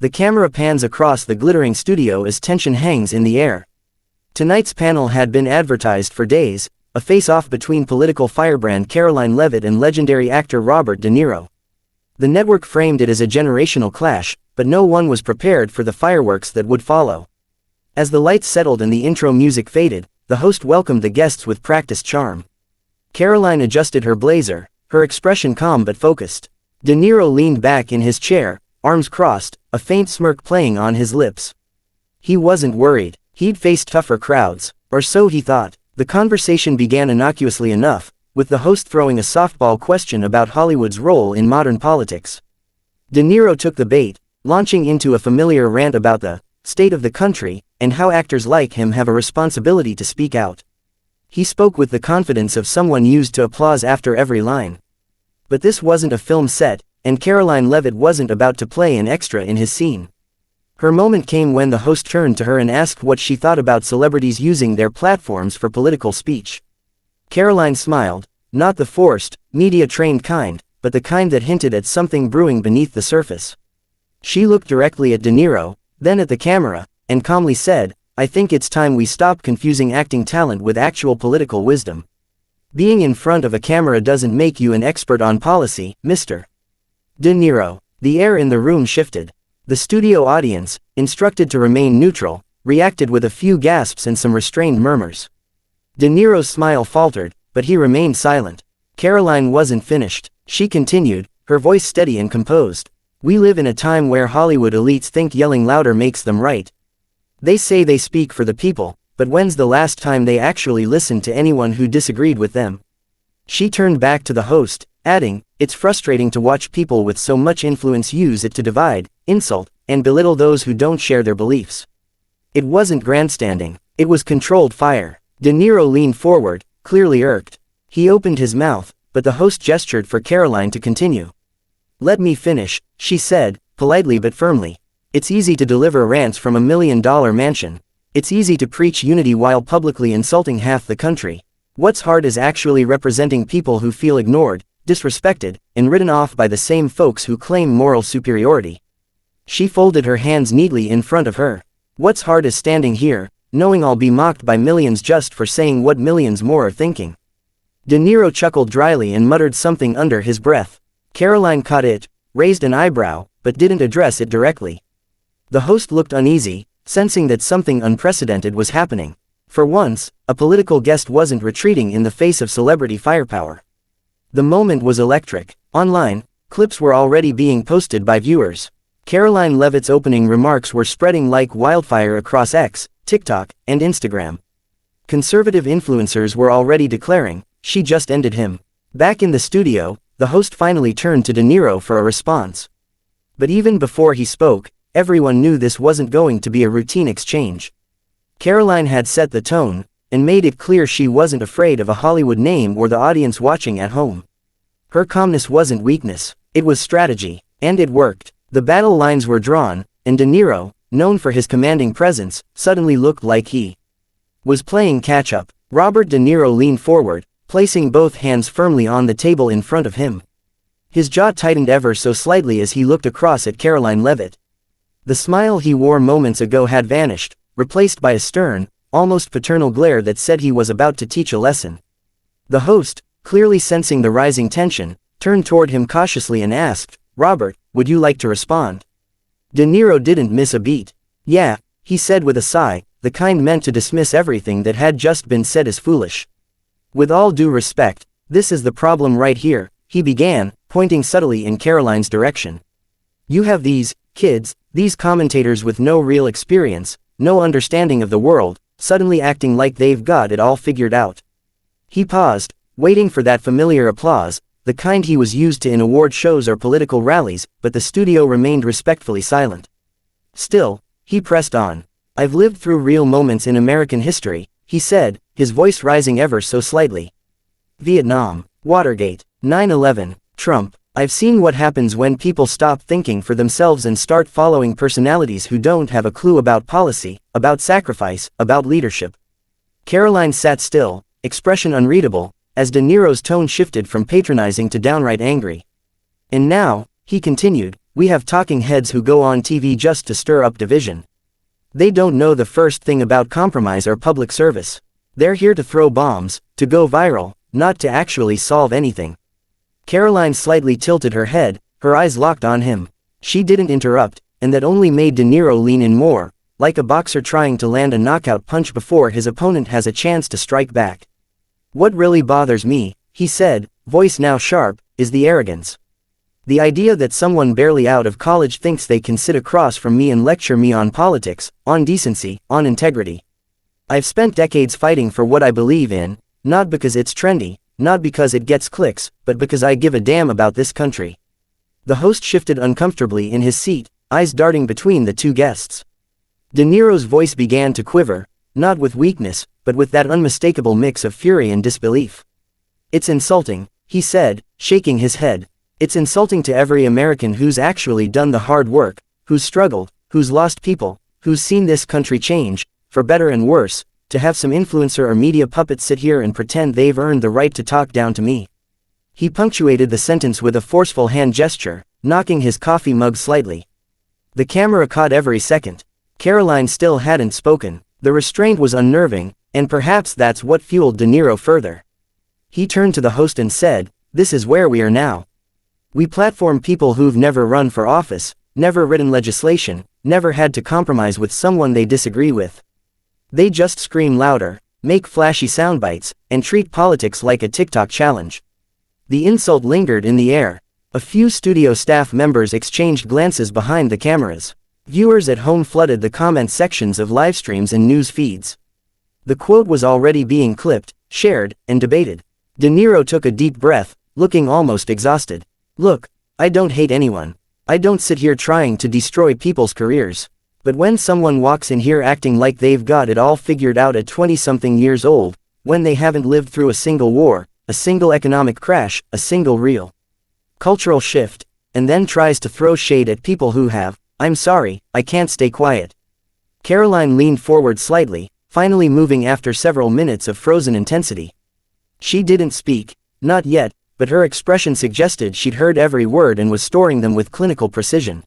The camera pans across the glittering studio as tension hangs in the air. Tonight's panel had been advertised for days, a face-off between political firebrand Karoline Leavitt and legendary actor Robert De Niro. The network framed it as a generational clash, but no one was prepared for the fireworks that would follow. As the lights settled and the intro music faded, the host welcomed the guests with practiced charm. Karoline adjusted her blazer, her expression calm but focused. De Niro leaned back in his chair, arms crossed, a faint smirk playing on his lips. He wasn't worried. He'd faced tougher crowds, or so he thought. The conversation began innocuously enough, with the host throwing a softball question about Hollywood's role in modern politics. De Niro took the bait, launching into a familiar rant about the state of the country, and how actors like him have a responsibility to speak out. He spoke with the confidence of someone used to applause after every line. But this wasn't a film set, and Karoline Leavitt wasn't about to play an extra in his scene. Her moment came when the host turned to her and asked what she thought about celebrities using their platforms for political speech. Karoline smiled, not the forced, media-trained kind, but the kind that hinted at something brewing beneath the surface. She looked directly at De Niro, then at the camera, and calmly said, "I think it's time we stop confusing acting talent with actual political wisdom. Being in front of a camera doesn't make you an expert on policy, Mr. De Niro." The air in the room shifted. The studio audience, instructed to remain neutral, reacted with a few gasps and some restrained murmurs. De Niro's smile faltered, but he remained silent. Karoline wasn't finished. She continued, her voice steady and composed. "We live in a time where Hollywood elites think yelling louder makes them right. They say they speak for the people, but when's the last time they actually listened to anyone who disagreed with them?" She turned back to the host, adding, "It's frustrating to watch people with so much influence use it to divide, insult, and belittle those who don't share their beliefs." It wasn't grandstanding. It was controlled fire. De Niro leaned forward, clearly irked. He opened his mouth, but the host gestured for Karoline to continue. "Let me finish," she said, politely but firmly. "It's easy to deliver rants from $1 million mansion. It's easy to preach unity while publicly insulting half the country. What's hard is actually representing people who feel ignored, disrespected, and written off by the same folks who claim moral superiority." She folded her hands neatly in front of her. "What's hard is standing here, knowing I'll be mocked by millions just for saying what millions more are thinking." De Niro chuckled dryly and muttered something under his breath. Karoline caught it, raised an eyebrow, but didn't address it directly. The host looked uneasy, sensing that something unprecedented was happening. For once, a political guest wasn't retreating in the face of celebrity firepower. The moment was electric. Online, clips were already being posted by viewers. Karoline Leavitt's opening remarks were spreading like wildfire across X, TikTok, and Instagram. Conservative influencers were already declaring, "She just ended him." Back in the studio, the host finally turned to De Niro for a response. But even before he spoke, everyone knew this wasn't going to be a routine exchange. Karoline had set the tone, and made it clear she wasn't afraid of a Hollywood name or the audience watching at home. Her calmness wasn't weakness, it was strategy, and it worked. The battle lines were drawn, and De Niro, known for his commanding presence, suddenly looked like he was playing catch-up. Robert De Niro leaned forward, placing both hands firmly on the table in front of him. His jaw tightened ever so slightly as he looked across at Karoline Leavitt. The smile he wore moments ago had vanished, replaced by a stern, almost paternal glare that said he was about to teach a lesson. The host, clearly sensing the rising tension, turned toward him cautiously and asked, "Robert, would you like to respond?" De Niro didn't miss a beat. "Yeah," he said with a sigh, the kind meant to dismiss everything that had just been said as foolish. "With all due respect, this is the problem right here," he began, pointing subtly in Karoline's direction. "You have these kids, these commentators with no real experience, no understanding of the world, suddenly acting like they've got it all figured out." He paused, waiting for that familiar applause, the kind he was used to in award shows or political rallies, but the studio remained respectfully silent. Still, he pressed on. "I've lived through real moments in American history," he said, his voice rising ever so slightly. "Vietnam, Watergate, 9/11, Trump. I've seen what happens when people stop thinking for themselves and start following personalities who don't have a clue about policy, about sacrifice, about leadership." Karoline sat still, expression unreadable, as De Niro's tone shifted from patronizing to downright angry. "And now," he continued, We have talking heads who go on TV just to stir up division. They don't know the first thing about compromise or public service. They're here to throw bombs, to go viral, not to actually solve anything." Karoline slightly tilted her head, her eyes locked on him. She didn't interrupt, and that only made De Niro lean in more, like a boxer trying to land a knockout punch before his opponent has a chance to strike back. "What really bothers me," he said, voice now sharp, "is the arrogance. The idea that someone barely out of college thinks they can sit across from me and lecture me on politics, on decency, on integrity. I've spent decades fighting for what I believe in, not because it's trendy, not because it gets clicks, but because I give a damn about this country." The host shifted uncomfortably in his seat, eyes darting between the two guests. De Niro's voice began to quiver, not with weakness, but with that unmistakable mix of fury and disbelief. "It's insulting," he said, shaking his head. "It's insulting to every American who's actually done the hard work, who's struggled, who's lost people, who's seen this country change, for better and worse, to have some influencer or media puppet sit here and pretend they've earned the right to talk down to me." He punctuated the sentence with a forceful hand gesture, knocking his coffee mug slightly. The camera caught every second. Karoline still hadn't spoken. The restraint was unnerving, and perhaps that's what fueled De Niro further. He turned to the host and said, "This is where we are now. We platform people who've never run for office, never written legislation, never had to compromise with someone they disagree with. They just scream louder, make flashy soundbites, and treat politics like a TikTok challenge." The insult lingered in the air. A few studio staff members exchanged glances behind the cameras. Viewers at home flooded the comment sections of live streams and news feeds. The quote was already being clipped, shared, and debated. De Niro took a deep breath, looking almost exhausted. "Look, I don't hate anyone. I don't sit here trying to destroy people's careers. But when someone walks in here acting like they've got it all figured out at 20-something years old, when they haven't lived through a single war, a single economic crash, a single real cultural shift, and then tries to throw shade at people who have, I'm sorry, I can't stay quiet." Karoline leaned forward slightly, finally moving after several minutes of frozen intensity. She didn't speak, not yet, but her expression suggested she'd heard every word and was storing them with clinical precision.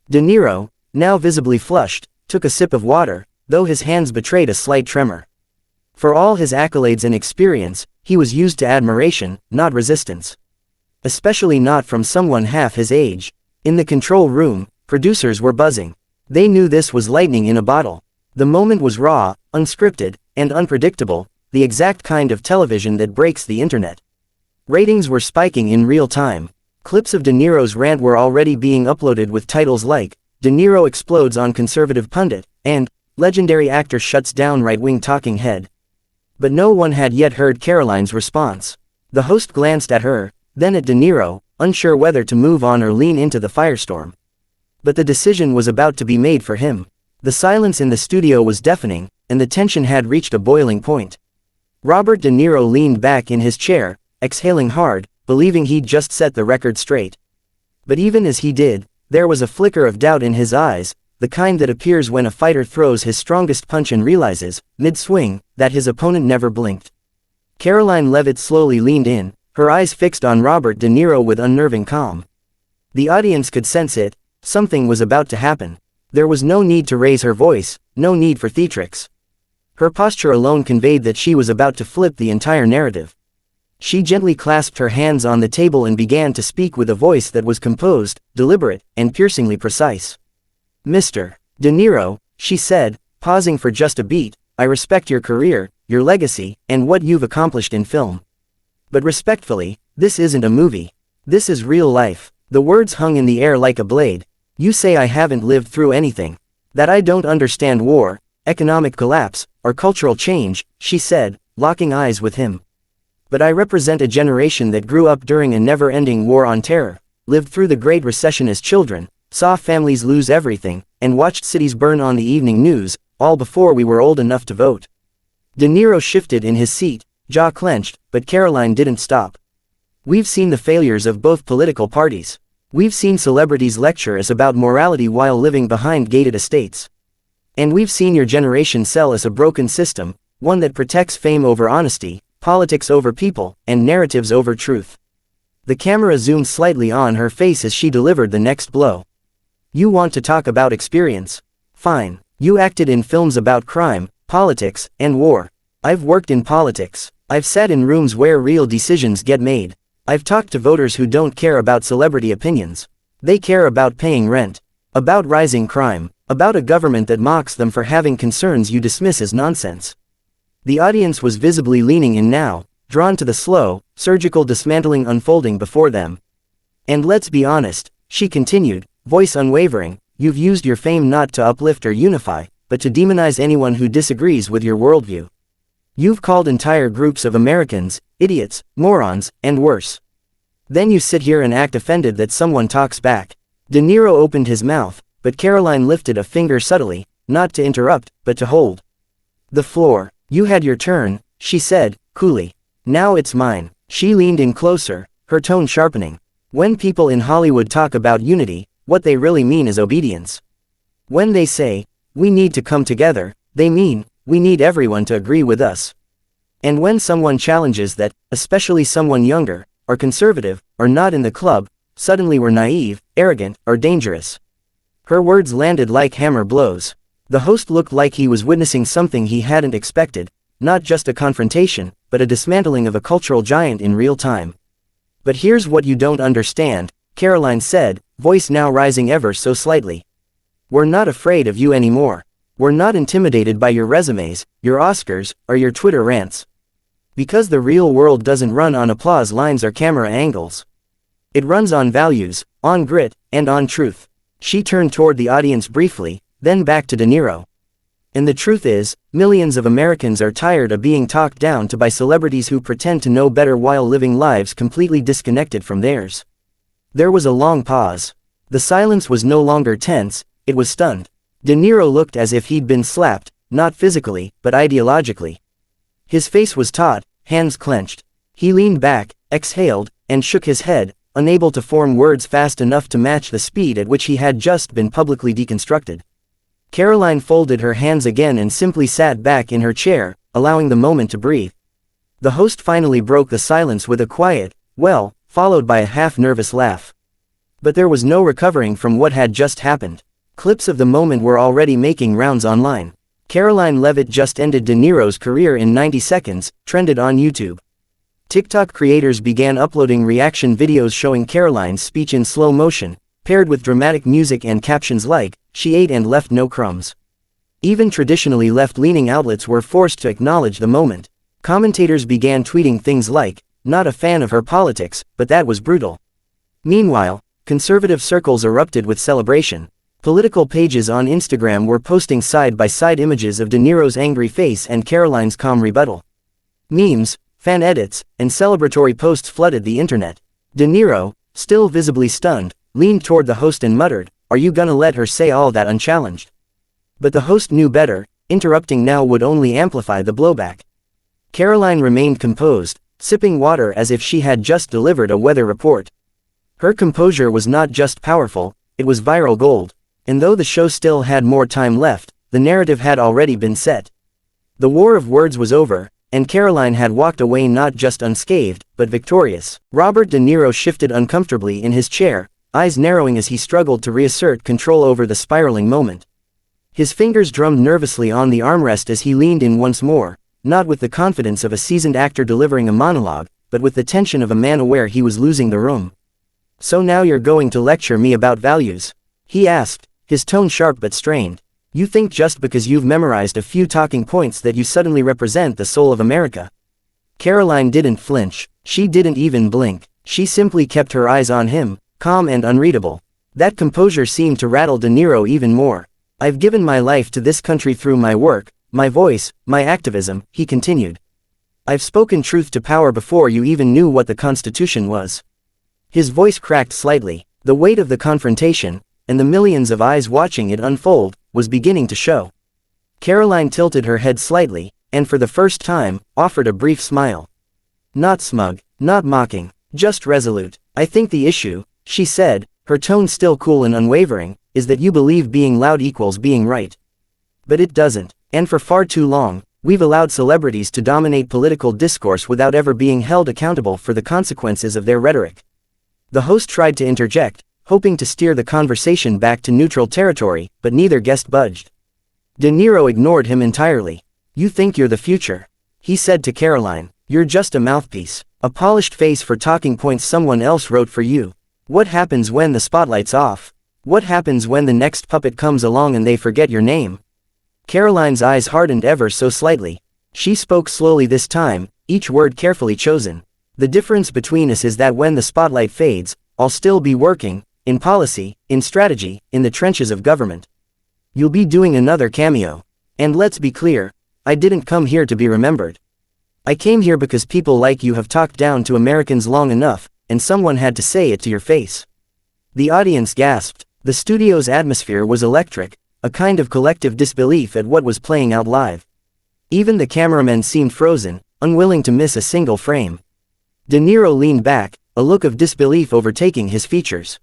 De Niro, now visibly flushed, took a sip of water, though his hands betrayed a slight tremor. For all his accolades and experience, he was used to admiration, not resistance. Especially not from someone half his age. In the control room, producers were buzzing. They knew this was lightning in a bottle. The moment was raw, unscripted, and unpredictable, the exact kind of television that breaks the internet. Ratings were spiking in real time. Clips of De Niro's rant were already being uploaded with titles like, "De Niro explodes on conservative pundit," and, "Legendary actor shuts down right-wing talking head." But no one had yet heard Karoline's response. The host glanced at her, then at De Niro, unsure whether to move on or lean into the firestorm. But the decision was about to be made for him. The silence in the studio was deafening, and the tension had reached a boiling point. Robert De Niro leaned back in his chair, exhaling hard, believing he'd just set the record straight. But even as he did, there was a flicker of doubt in his eyes, the kind that appears when a fighter throws his strongest punch and realizes, mid-swing, that his opponent never blinked. Karoline Leavitt slowly leaned in, her eyes fixed on Robert De Niro with unnerving calm. The audience could sense it. Something was about to happen. There was no need to raise her voice, no need for theatrics. Her posture alone conveyed that she was about to flip the entire narrative. She gently clasped her hands on the table and began to speak with a voice that was composed, deliberate, and piercingly precise. "Mr. De Niro," she said, pausing for just a beat, "I respect your career, your legacy, and what you've accomplished in film. But respectfully, this isn't a movie. This is real life." The words hung in the air like a blade. "You say I haven't lived through anything. That I don't understand war, economic collapse, or cultural change," she said, locking eyes with him. "But I represent a generation that grew up during a never-ending war on terror, lived through the Great Recession as children, saw families lose everything, and watched cities burn on the evening news, all before we were old enough to vote." De Niro shifted in his seat, jaw clenched, but Karoline didn't stop. "We've seen the failures of both political parties. We've seen celebrities lecture us about morality while living behind gated estates. And we've seen your generation sell us a broken system, one that protects fame over honesty, politics over people, and narratives over truth." The camera zoomed slightly on her face as she delivered the next blow. You want to talk about experience? Fine. You acted in films about crime, politics, and war. I've worked in politics. I've sat in rooms where real decisions get made. I've talked to voters who don't care about celebrity opinions. They care about paying rent. About rising crime. About a government that mocks them for having concerns you dismiss as nonsense. The audience was visibly leaning in now, drawn to the slow, surgical dismantling unfolding before them. And let's be honest, she continued, voice unwavering, you've used your fame not to uplift or unify, but to demonize anyone who disagrees with your worldview. You've called entire groups of Americans, idiots, morons, and worse. Then you sit here and act offended that someone talks back. De Niro opened his mouth, but Karoline lifted a finger subtly, not to interrupt, but to hold the floor. You had your turn, she said, coolly. Now it's mine. She leaned in closer, her tone sharpening. When people in Hollywood talk about unity, what they really mean is obedience. When they say, we need to come together, they mean, we need everyone to agree with us. And when someone challenges that, especially someone younger, or conservative, or not in the club, suddenly we're naive, arrogant, or dangerous. Her words landed like hammer blows. The host looked like he was witnessing something he hadn't expected, not just a confrontation, but a dismantling of a cultural giant in real time. But here's what you don't understand, Karoline said, voice now rising ever so slightly. We're not afraid of you anymore. We're not intimidated by your resumes, your Oscars, or your Twitter rants. Because the real world doesn't run on applause lines or camera angles. It runs on values, on grit, and on truth. She turned toward the audience briefly, then back to De Niro. And the truth is, millions of Americans are tired of being talked down to by celebrities who pretend to know better while living lives completely disconnected from theirs. There was a long pause. The silence was no longer tense, it was stunned. De Niro looked as if he'd been slapped, not physically, but ideologically. His face was taut, hands clenched. He leaned back, exhaled, and shook his head, unable to form words fast enough to match the speed at which he had just been publicly deconstructed. Karoline folded her hands again and simply sat back in her chair, allowing the moment to breathe. The host finally broke the silence with a quiet, well, followed by a half-nervous laugh. But there was no recovering from what had just happened. Clips of the moment were already making rounds online. Karoline Leavitt just ended De Niro's career in 90 seconds, trended on YouTube. TikTok creators began uploading reaction videos showing Karoline's speech in slow motion, paired with dramatic music and captions like, she ate and left no crumbs. Even traditionally left-leaning outlets were forced to acknowledge the moment. Commentators began tweeting things like, not a fan of her politics, but that was brutal. Meanwhile, conservative circles erupted with celebration. Political pages on Instagram were posting side-by-side images of De Niro's angry face and Karoline's calm rebuttal. Memes, fan edits, and celebratory posts flooded the internet. De Niro, still visibly stunned, leaned toward the host and muttered, "Are you gonna let her say all that unchallenged?" But the host knew better, interrupting now would only amplify the blowback. Karoline remained composed, sipping water as if she had just delivered a weather report. Her composure was not just powerful, it was viral gold. And though the show still had more time left, the narrative had already been set. The war of words was over, and Karoline had walked away not just unscathed, but victorious. Robert De Niro shifted uncomfortably in his chair, eyes narrowing as he struggled to reassert control over the spiraling moment. His fingers drummed nervously on the armrest as he leaned in once more, not with the confidence of a seasoned actor delivering a monologue, but with the tension of a man aware he was losing the room. "So now you're going to lecture me about values?" he asked, his tone sharp but strained. "You think just because you've memorized a few talking points that you suddenly represent the soul of America?" Karoline didn't flinch, she didn't even blink, she simply kept her eyes on him, calm and unreadable. That composure seemed to rattle De Niro even more. "I've given my life to this country through my work, my voice, my activism," he continued. "I've spoken truth to power before you even knew what the Constitution was." His voice cracked slightly. The weight of the confrontation, and the millions of eyes watching it unfold, was beginning to show. Karoline tilted her head slightly, and for the first time, offered a brief smile. Not smug, not mocking, just resolute. "I think the issue," she said, her tone still cool and unwavering, "is that you believe being loud equals being right. But it doesn't, and for far too long, we've allowed celebrities to dominate political discourse without ever being held accountable for the consequences of their rhetoric." The host tried to interject, hoping to steer the conversation back to neutral territory, but neither guest budged. De Niro ignored him entirely. "You think you're the future," he said to Karoline. "You're just a mouthpiece, a polished face for talking points someone else wrote for you. What happens when the spotlight's off? What happens when the next puppet comes along and they forget your name?" Karoline's eyes hardened ever so slightly. She spoke slowly this time, each word carefully chosen. "The difference between us is that when the spotlight fades, I'll still be working, in policy, in strategy, in the trenches of government. You'll be doing another cameo. And let's be clear, I didn't come here to be remembered. I came here because people like you have talked down to Americans long enough, and someone had to say it to your face." The audience gasped. The studio's atmosphere was electric, a kind of collective disbelief at what was playing out live. Even the cameramen seemed frozen, unwilling to miss a single frame. De Niro leaned back, a look of disbelief overtaking his features.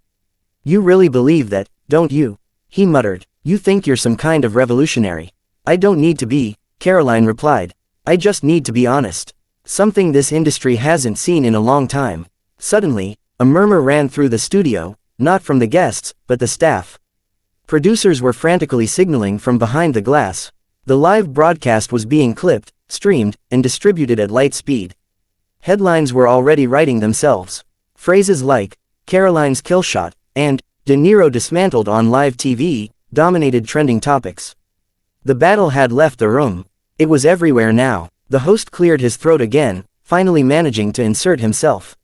"You really believe that, don't you?" he muttered. "You think you're some kind of revolutionary." "I don't need to be," Karoline replied. "I just need to be honest. Something this industry hasn't seen in a long time." Suddenly, a murmur ran through the studio, not from the guests, but the staff. Producers were frantically signaling from behind the glass. The live broadcast was being clipped, streamed, and distributed at light speed. Headlines were already writing themselves. Phrases like, "Karoline's killshot," and "De Niro dismantled on live TV," dominated trending topics. The battle had left the room. It was everywhere now. The host cleared his throat again, finally managing to insert himself.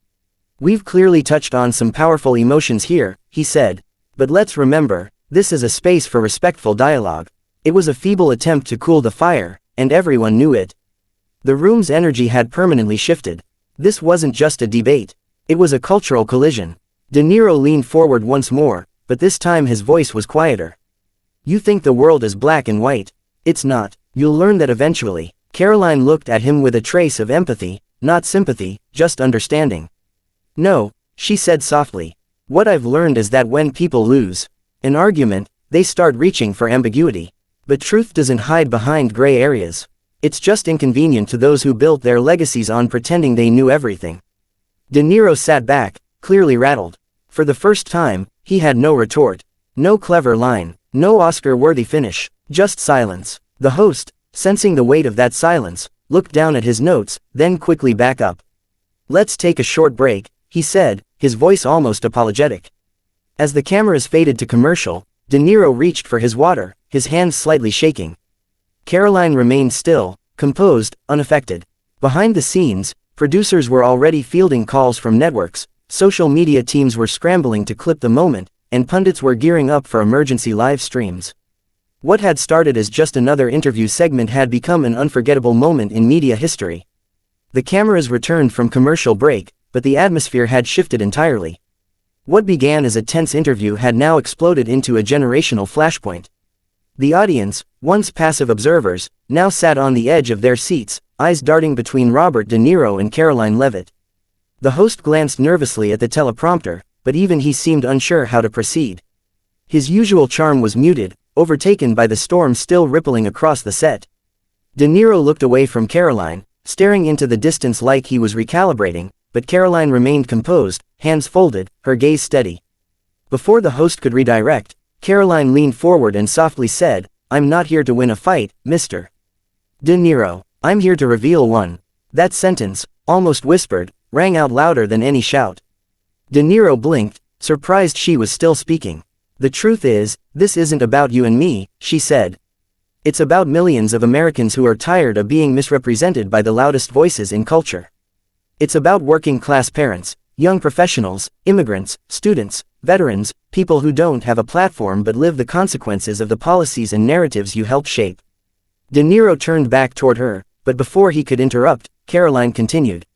"We've clearly touched on some powerful emotions here," he said. "But let's remember, this is a space for respectful dialogue." It was a feeble attempt to cool the fire, and everyone knew it. The room's energy had permanently shifted. This wasn't just a debate. It was a cultural collision. De Niro leaned forward once more, but this time his voice was quieter. "You think the world is black and white. It's not. You'll learn that eventually." Karoline looked at him with a trace of empathy, not sympathy, just understanding. "No," she said softly. "What I've learned is that when people lose an argument, they start reaching for ambiguity. But truth doesn't hide behind gray areas. It's just inconvenient to those who built their legacies on pretending they knew everything." De Niro sat back, clearly rattled. For the first time, he had no retort. No clever line. No Oscar-worthy finish. Just silence. The host, sensing the weight of that silence, looked down at his notes, then quickly back up. "Let's take a short break," he said, his voice almost apologetic. As the cameras faded to commercial, De Niro reached for his water, his hands slightly shaking. Karoline remained still, composed, unaffected. Behind the scenes, producers were already fielding calls from networks, social media teams were scrambling to clip the moment, and pundits were gearing up for emergency live streams. What had started as just another interview segment had become an unforgettable moment in media history. The cameras returned from commercial break, but the atmosphere had shifted entirely. What began as a tense interview had now exploded into a generational flashpoint. The audience, once passive observers, now sat on the edge of their seats, eyes darting between Robert De Niro and Karoline Leavitt. The host glanced nervously at the teleprompter, but even he seemed unsure how to proceed. His usual charm was muted, overtaken by the storm still rippling across the set. De Niro looked away from Karoline, staring into the distance like he was recalibrating, but Karoline remained composed, hands folded, her gaze steady. Before the host could redirect, Karoline leaned forward and softly said, "I'm not here to win a fight, Mr. De Niro. I'm here to reveal one." That sentence, almost whispered, rang out louder than any shout. De Niro blinked, surprised she was still speaking. "The truth is, this isn't about you and me," she said. "It's about millions of Americans who are tired of being misrepresented by the loudest voices in culture. It's about working-class parents, young professionals, immigrants, students, veterans, people who don't have a platform but live the consequences of the policies and narratives you helped shape." De Niro turned back toward her, but before he could interrupt, Karoline continued.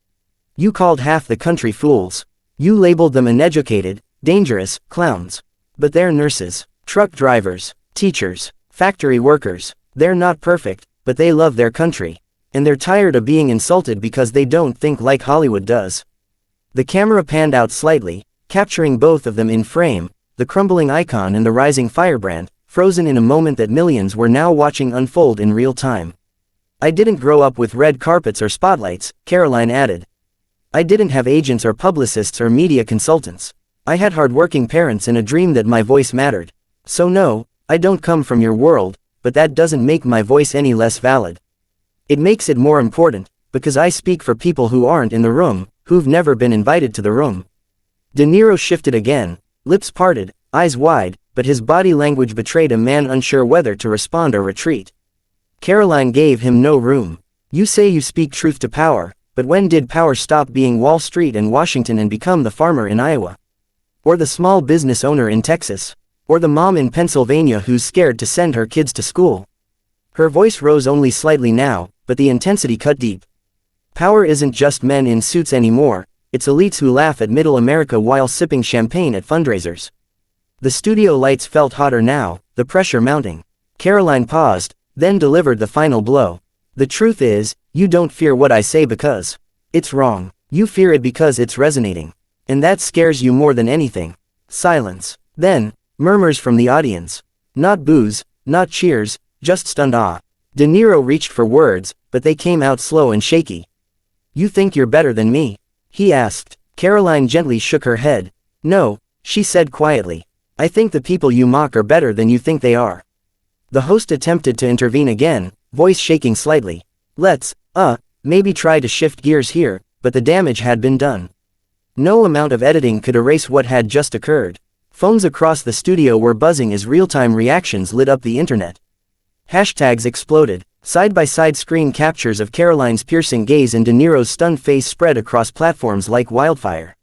"You called half the country fools. You labeled them uneducated, dangerous, clowns. But they're nurses, truck drivers, teachers, factory workers. They're not perfect, but they love their country. And they're tired of being insulted because they don't think like Hollywood does." The camera panned out slightly, capturing both of them in frame, the crumbling icon and the rising firebrand, frozen in a moment that millions were now watching unfold in real time. "I didn't grow up with red carpets or spotlights," Karoline added. "I didn't have agents or publicists or media consultants. I had hardworking parents and a dream that my voice mattered. So no, I don't come from your world, but that doesn't make my voice any less valid. It makes it more important, because I speak for people who aren't in the room, who've never been invited to the room. De Niro shifted again, lips parted, eyes wide, but his body language betrayed a man unsure whether to respond or retreat. Karoline gave him no room. You say you speak truth to power, but when did power stop being Wall Street and Washington and become the farmer in Iowa? Or the small business owner in Texas? Or the mom in Pennsylvania who's scared to send her kids to school? Her voice rose only slightly now, but the intensity cut deep. Power isn't just men in suits anymore, it's elites who laugh at middle America while sipping champagne at fundraisers. The studio lights felt hotter now, the pressure mounting. Karoline paused, then delivered the final blow. The truth is, you don't fear what I say because it's wrong. You fear it because it's resonating. And that scares you more than anything. Silence. Then, murmurs from the audience. Not boos, not cheers, just stunned awe. De Niro reached for words, but they came out slow and shaky. You think you're better than me? He asked. Karoline gently shook her head. No, she said quietly. I think the people you mock are better than you think they are. The host attempted to intervene again, voice shaking slightly. Let's, maybe try to shift gears here, but the damage had been done. No amount of editing could erase what had just occurred. Phones across the studio were buzzing as real-time reactions lit up the internet. Hashtags exploded. Side-by-side screen captures of Karoline's piercing gaze and De Niro's stunned face spread across platforms like wildfire.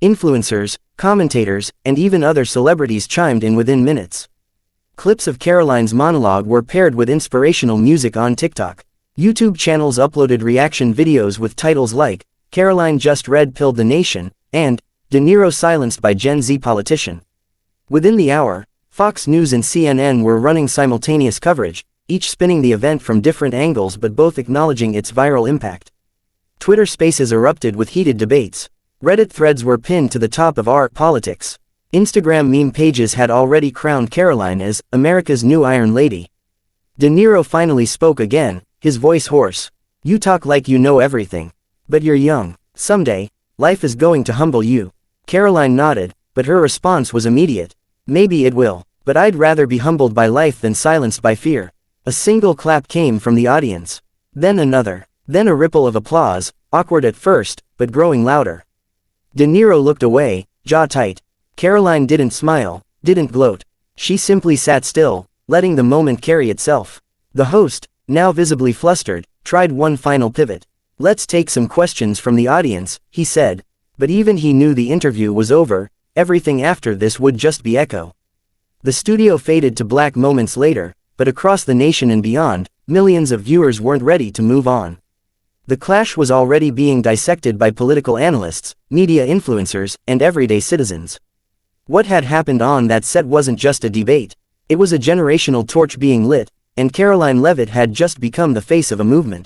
Influencers, commentators, and even other celebrities chimed in within minutes. Clips of Karoline's monologue were paired with inspirational music on TikTok. YouTube channels uploaded reaction videos with titles like, Karoline just red-pilled the nation, and, De Niro silenced by Gen Z politician. Within the hour, Fox News and CNN were running simultaneous coverage, each spinning the event from different angles but both acknowledging its viral impact. Twitter Spaces erupted with heated debates. Reddit threads were pinned to the top of art politics. Instagram meme pages had already crowned Karoline as America's new Iron Lady. De Niro finally spoke again, his voice hoarse. You talk like you know everything. But you're young. Someday, life is going to humble you. Karoline nodded, but her response was immediate. Maybe it will, but I'd rather be humbled by life than silenced by fear. A single clap came from the audience. Then another. Then a ripple of applause, awkward at first, but growing louder. De Niro looked away, jaw tight. Karoline didn't smile, didn't gloat. She simply sat still, letting the moment carry itself. The host, now visibly flustered, tried one final pivot. Let's take some questions from the audience, he said. But even he knew the interview was over, everything after this would just be echo. The studio faded to black moments later, but across the nation and beyond, millions of viewers weren't ready to move on. The clash was already being dissected by political analysts, media influencers, and everyday citizens. What had happened on that set wasn't just a debate. It was a generational torch being lit, and Karoline Leavitt had just become the face of a movement.